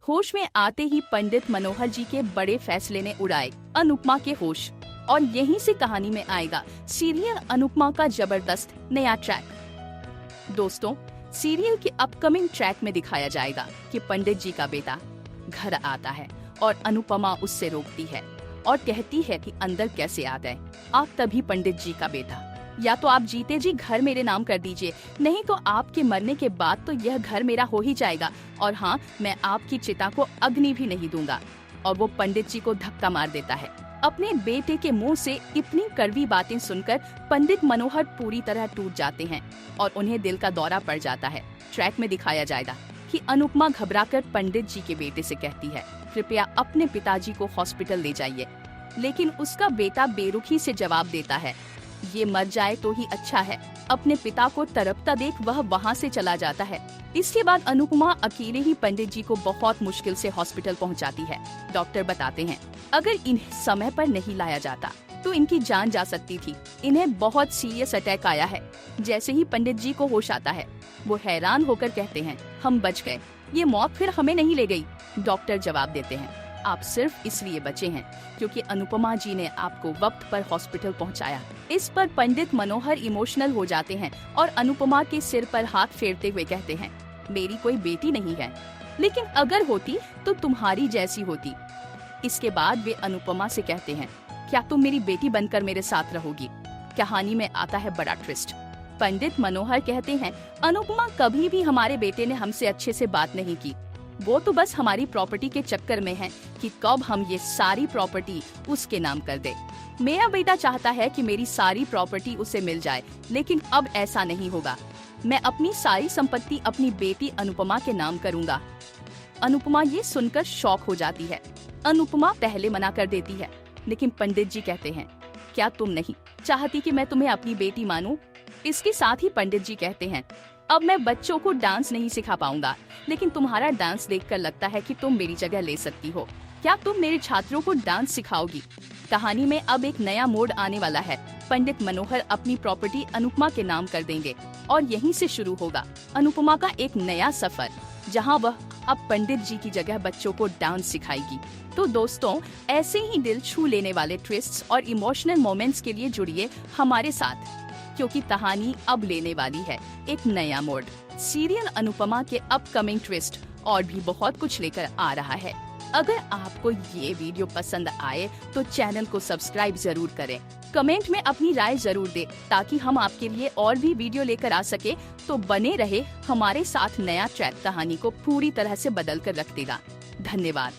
होश में आते ही पंडित मनोहर जी के बड़े फैसले ने उड़ाए अनुपमा के होश। और यहीं से कहानी में आएगा सीरियल अनुपमा का जबरदस्त नया ट्रैक। दोस्तों, सीरियल के अपकमिंग ट्रैक में दिखाया जाएगा कि पंडित जी का बेटा घर आता है और अनुपमा उससे रोकती है और कहती है कि अंदर कैसे आ गए आप तभी पंडित जी का बेटा, या तो आप जीते जी घर मेरे नाम कर दीजिए, नहीं तो आपके मरने के बाद तो यह घर मेरा हो ही जाएगा, और हाँ, मैं आपकी चिता को अग्नि भी नहीं दूंगा। और वो पंडित जी को धक्का मार देता है। अपने बेटे के मुंह से इतनी कड़वी बातें सुनकर पंडित मनोहर पूरी तरह टूट जाते हैं और उन्हें दिल का दौरा पड़ जाता है। ट्रैक में दिखाया जाएगा कि अनुपमा घबराकर पंडित जी के बेटे से कहती है, कृपया अपने पिताजी को हॉस्पिटल ले जाइए। लेकिन उसका बेटा बेरुखी से जवाब देता है, ये मर जाए तो ही अच्छा है। अपने पिता को तड़पता देख वह वहाँ से चला जाता है। इसके बाद अनुपमा अकेले ही पंडित जी को बहुत मुश्किल से हॉस्पिटल पहुँचाती है। डॉक्टर बताते हैं अगर इन्हें समय पर नहीं लाया जाता तो इनकी जान जा सकती थी। इन्हें बहुत सीरियस अटैक आया है। जैसे ही पंडित जी को होश आता है वो हैरान होकर कहते हैं, हम बच गए, ये मौत फिर हमें नहीं ले गई। डॉक्टर जवाब देते हैं, आप सिर्फ इसलिए बचे हैं क्योंकि अनुपमा जी ने आपको वक्त पर हॉस्पिटल पहुंचाया। इस पर पंडित मनोहर इमोशनल हो जाते हैं और अनुपमा के सिर पर हाथ फेरते हुए कहते हैं, मेरी कोई बेटी नहीं है, लेकिन अगर होती तो तुम्हारी जैसी होती। इसके बाद वे अनुपमा से कहते हैं, क्या तुम मेरी बेटी बनकर मेरे साथ रहोगी? कहानी में आता है बड़ा ट्विस्ट। पंडित मनोहर कहते हैं, अनुपमा कभी भी हमारे बेटे ने हमसे अच्छे से बात नहीं की, वो तो बस हमारी प्रॉपर्टी के चक्कर में है कि कब हम ये सारी प्रॉपर्टी उसके नाम कर दे। मेरा बेटा चाहता है कि मेरी सारी प्रॉपर्टी उसे मिल जाए, लेकिन अब ऐसा नहीं होगा। मैं अपनी सारी संपत्ति अपनी बेटी अनुपमा के नाम करूंगा। अनुपमा ये सुनकर शॉक हो जाती है। अनुपमा पहले मना कर देती है, लेकिन पंडित जी कहते हैं, क्या तुम नहीं चाहती कि मैं तुम्हें अपनी बेटी मानूं? इसके साथ ही पंडित जी कहते हैं, अब मैं बच्चों को डांस नहीं सिखा पाऊंगा, लेकिन तुम्हारा डांस देखकर लगता है कि तुम मेरी जगह ले सकती हो। क्या तुम मेरे छात्रों को डांस सिखाओगी? कहानी में अब एक नया मोड़ आने वाला है। पंडित मनोहर अपनी प्रॉपर्टी अनुपमा के नाम कर देंगे और यहीं से शुरू होगा अनुपमा का एक नया सफर, जहां वह अब पंडित जी की जगह बच्चों को डांस सिखाएगी। तो दोस्तों, ऐसे ही दिल छू लेने वाले ट्विस्ट्स और इमोशनल मोमेंट्स के लिए जुड़िए हमारे साथ, क्योंकि कहानी अब लेने वाली है एक नया मोड़। सीरियल अनुपमा के अपकमिंग ट्विस्ट और भी बहुत कुछ लेकर आ रहा है। अगर आपको ये वीडियो पसंद आए तो चैनल को सब्सक्राइब जरूर करें। कमेंट में अपनी राय जरूर दें ताकि हम आपके लिए और भी वीडियो लेकर आ सके। तो बने रहे हमारे साथ, नया ट्रैक कहानी को पूरी तरह से बदल कर रख देगा। धन्यवाद।